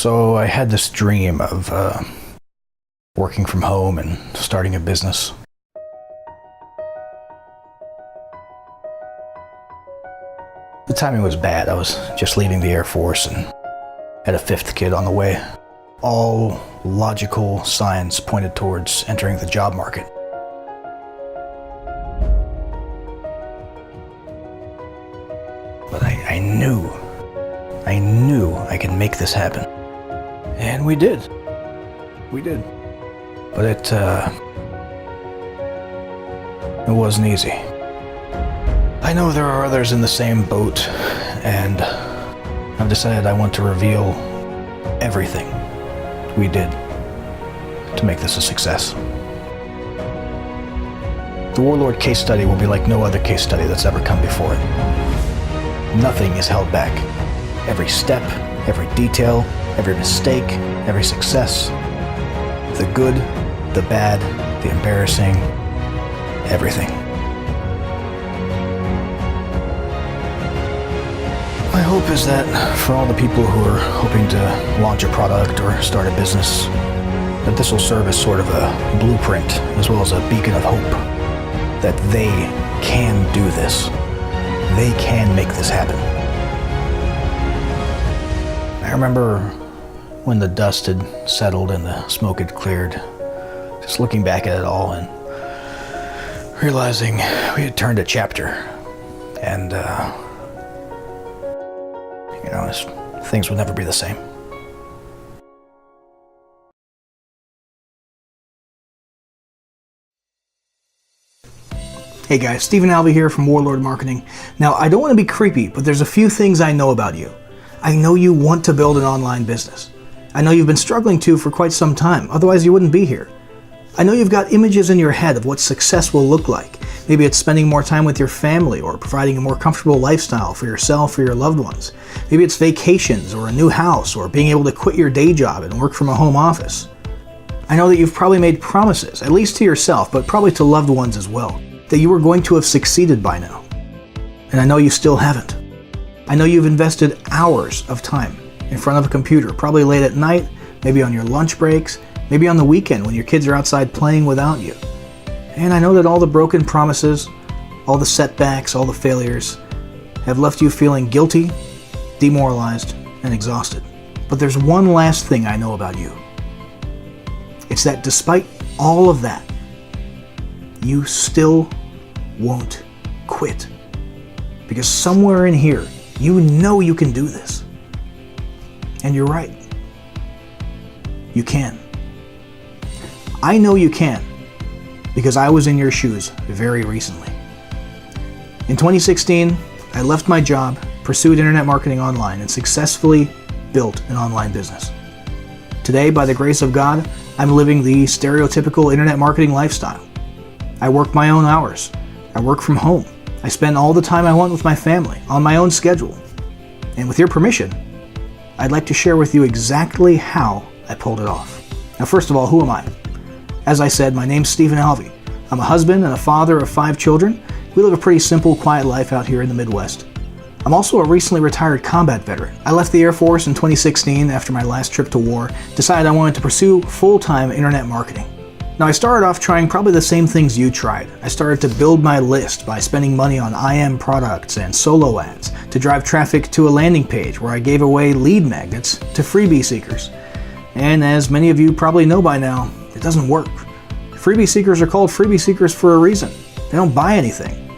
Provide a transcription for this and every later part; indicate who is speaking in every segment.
Speaker 1: So I had this dream of working from home and starting a business. The timing was bad. I was just leaving the Air Force and had a fifth kid on the way. All logical signs pointed towards entering the job market. But I knew I could make this happen. And we did. But it wasn't easy. I know there are others in the same boat, and I've decided I want to reveal everything we did to make this a success. The Warlord case study will be like no other case study that's ever come before it. Nothing is held back. Every step, every detail, every mistake, every success, the good, the bad, the embarrassing, everything. My hope is that for all the people who are hoping to launch a product or start a business, that this will serve as sort of a blueprint as well as a beacon of hope, that they can do this. They can make this happen. I remember when the dust had settled and the smoke had cleared, just looking back at it all and realizing we had turned a chapter. And, things would never be the same.
Speaker 2: Hey guys, Stephen Alvey here from Warlord Marketing. Now, I don't want to be creepy, but there's a few things I know about you. I know you want to build an online business. I know you've been struggling to for quite some time, otherwise you wouldn't be here. I know you've got images in your head of what success will look like. Maybe it's spending more time with your family or providing a more comfortable lifestyle for yourself or your loved ones. Maybe it's vacations or a new house or being able to quit your day job and work from a home office. I know that you've probably made promises, at least to yourself, but probably to loved ones as well, that you were going to have succeeded by now. And I know you still haven't. I know you've invested hours of time in front of a computer, probably late at night, maybe on your lunch breaks, maybe on the weekend when your kids are outside playing without you. And I know that all the broken promises, all the setbacks, all the failures have left you feeling guilty, demoralized, and exhausted. But there's one last thing I know about you. It's that despite all of that, you still won't quit. Because somewhere in here, you know you can do this. And you're right. You can. I know you can, because I was in your shoes very recently. In 2016, I left my job, pursued internet marketing online, and successfully built an online business. Today, by the grace of God, I'm living the stereotypical internet marketing lifestyle. I work my own hours. I work from home. I spend all the time I want with my family, on my own schedule. And with your permission, I'd like to share with you exactly how I pulled it off. Now, first of all, who am I? As I said, my name's Stephen Alvey. I'm a husband and a father of 5 children. We live a pretty simple, quiet life out here in the Midwest. I'm also a recently retired combat veteran. I left the Air Force in 2016 after my last trip to war, decided I wanted to pursue full-time internet marketing. Now, I started off trying probably the same things you tried. I started to build my list by spending money on IM products and solo ads to drive traffic to a landing page where I gave away lead magnets to freebie seekers. And as many of you probably know by now, it doesn't work. Freebie seekers are called freebie seekers for a reason. They don't buy anything.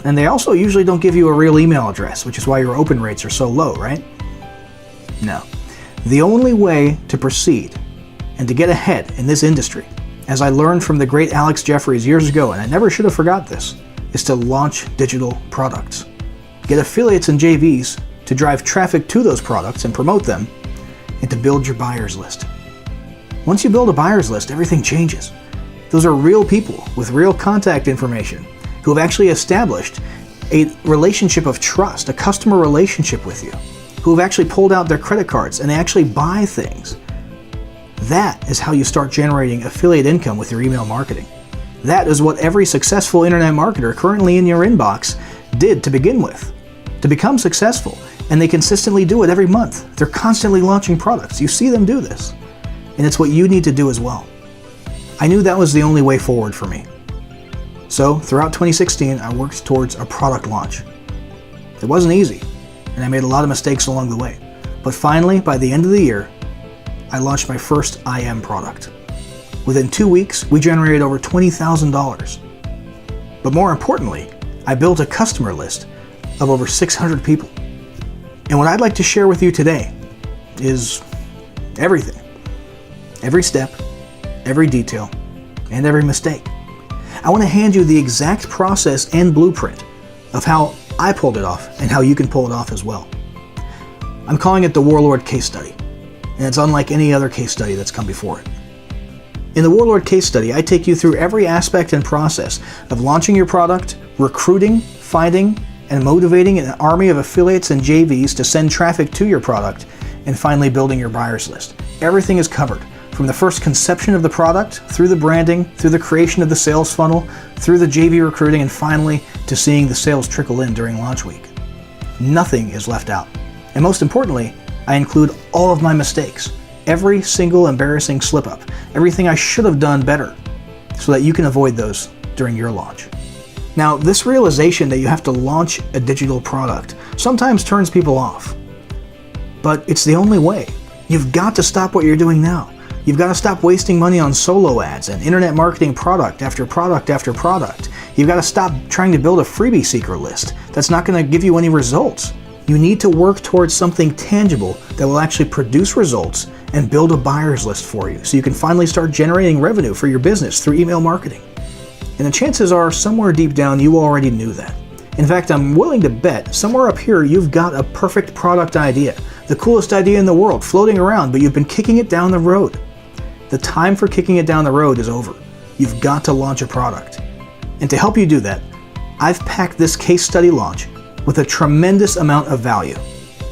Speaker 2: And they also usually don't give you a real email address, which is why your open rates are so low, right? No. The only way to proceed and to get ahead in this industry, as I learned from the great Alex Jeffries years ago, and I never should have forgot this, is to launch digital products. Get affiliates and JVs to drive traffic to those products and promote them, and to build your buyers list. Once you build a buyers list, everything changes. Those are real people with real contact information who have actually established a relationship of trust, a customer relationship with you, who have actually pulled out their credit cards and they actually buy things. That is how you start generating affiliate income with your email marketing. That is what every successful internet marketer currently in your inbox did to begin with to become successful, and they consistently do it every month. They're constantly launching products. You see them do this, and it's what you need to do as well. I knew that was the only way forward for me. So throughout 2016, I worked towards a product launch. It wasn't easy, and I made a lot of mistakes along the way. But finally, by the end of the year, I launched my first IM product. Within 2 weeks, we generated over $20,000. But more importantly, I built a customer list of over 600 people. And what I'd like to share with you today is everything. Every step, every detail, and every mistake. I want to hand you the exact process and blueprint of how I pulled it off and how you can pull it off as well. I'm calling it the Warlord case study, and it's unlike any other case study that's come before it. In the Warlord case study, I take you through every aspect and process of launching your product, recruiting, finding, and motivating an army of affiliates and JVs to send traffic to your product, and finally building your buyers list. Everything is covered, from the first conception of the product, through the branding, through the creation of the sales funnel, through the JV recruiting, and finally to seeing the sales trickle in during launch week. Nothing is left out. And most importantly, I include all of my mistakes, every single embarrassing slip-up, everything I should have done better, so that you can avoid those during your launch. Now, this realization that you have to launch a digital product sometimes turns people off. But it's the only way. You've got to stop what you're doing now. You've got to stop wasting money on solo ads and internet marketing product after product after product. You've got to stop trying to build a freebie-seeker list. That's not going to give you any results. You need to work towards something tangible that will actually produce results and build a buyer's list for you so you can finally start generating revenue for your business through email marketing. And the chances are somewhere deep down you already knew that. In fact, I'm willing to bet somewhere up here you've got a perfect product idea, the coolest idea in the world floating around, but you've been kicking it down the road. The time for kicking it down the road is over. You've got to launch a product. And to help you do that, I've packed this case study launch with a tremendous amount of value.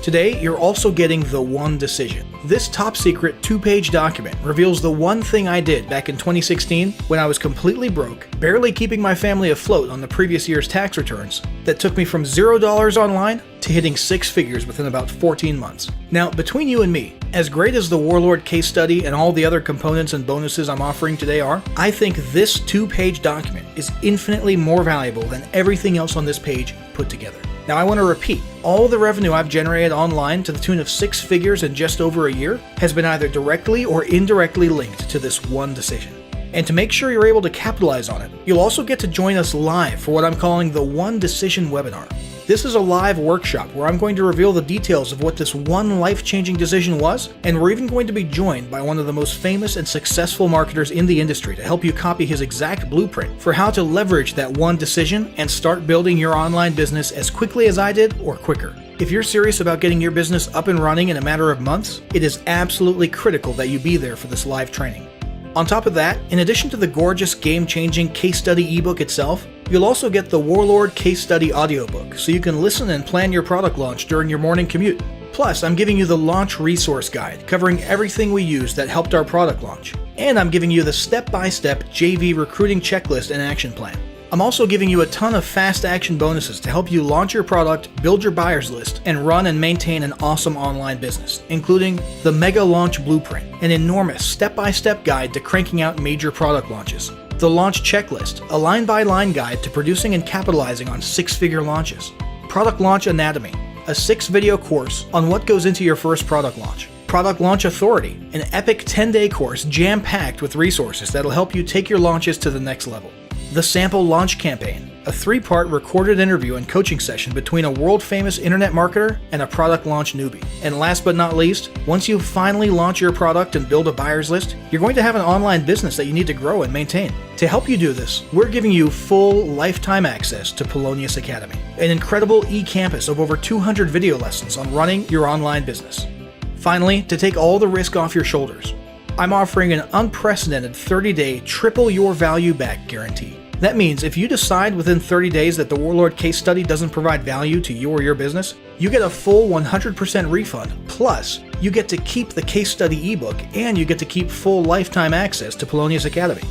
Speaker 2: Today, you're also getting the one decision. This top secret 2-page document reveals the one thing I did back in 2016 when I was completely broke, barely keeping my family afloat on the previous year's tax returns, that took me from $0 online to hitting 6 figures within about 14 months. Now, between you and me, as great as the Warlord case study and all the other components and bonuses I'm offering today are, I think this 2-page document is infinitely more valuable than everything else on this page put together. Now, I want to repeat, all the revenue I've generated online to the tune of 6 figures in just over a year has been either directly or indirectly linked to this one decision. And to make sure you're able to capitalize on it, you'll also get to join us live for what I'm calling the One Decision webinar. This is a live workshop where I'm going to reveal the details of what this one life-changing decision was, and we're even going to be joined by one of the most famous and successful marketers in the industry to help you copy his exact blueprint for how to leverage that one decision and start building your online business as quickly as I did or quicker. If you're serious about getting your business up and running in a matter of months, it is absolutely critical that you be there for this live training. On top of that, in addition to the gorgeous game-changing case study ebook itself, you'll also get the Warlord case study audiobook so you can listen and plan your product launch during your morning commute. Plus, I'm giving you the launch resource guide covering everything we used that helped our product launch. And I'm giving you the step-by-step JV recruiting checklist and action plan. I'm also giving you a ton of fast action bonuses to help you launch your product, build your buyers list, and run and maintain an awesome online business, including the Mega Launch Blueprint, an enormous step-by-step guide to cranking out major product launches, the Launch Checklist, a line-by-line guide to producing and capitalizing on 6-figure launches, Product Launch Anatomy, a 6-video course on what goes into your first product launch, Product Launch Authority, an epic 10-day course jam-packed with resources that'll help you take your launches to the next level, the Sample Launch Campaign, a 3-part recorded interview and coaching session between a world-famous internet marketer and a product launch newbie. And last but not least, once you finally launch your product and build a buyer's list, you're going to have an online business that you need to grow and maintain. To help you do this, we're giving you full lifetime access to Polonius Academy, an incredible e-campus of over 200 video lessons on running your online business. Finally, to take all the risk off your shoulders, I'm offering an unprecedented 30-day triple your value back guarantee. That means if you decide within 30 days that the Warlord case study doesn't provide value to you or your business, you get a full 100% refund. Plus, you get to keep the case study ebook and you get to keep full lifetime access to Polonius Academy.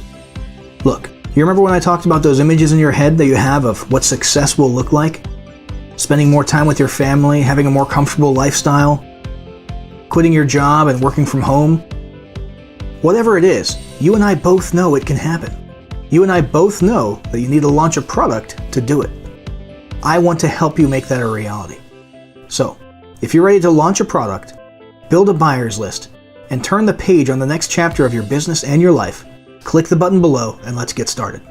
Speaker 2: Look, you remember when I talked about those images in your head that you have of what success will look like? spending more time with your family, having a more comfortable lifestyle, quitting your job and working from home. Whatever it is, you and I both know it can happen. You and I both know that you need to launch a product to do it. I want to help you make that a reality. So, if you're ready to launch a product, build a buyer's list, and turn the page on the next chapter of your business and your life, click the button below and let's get started.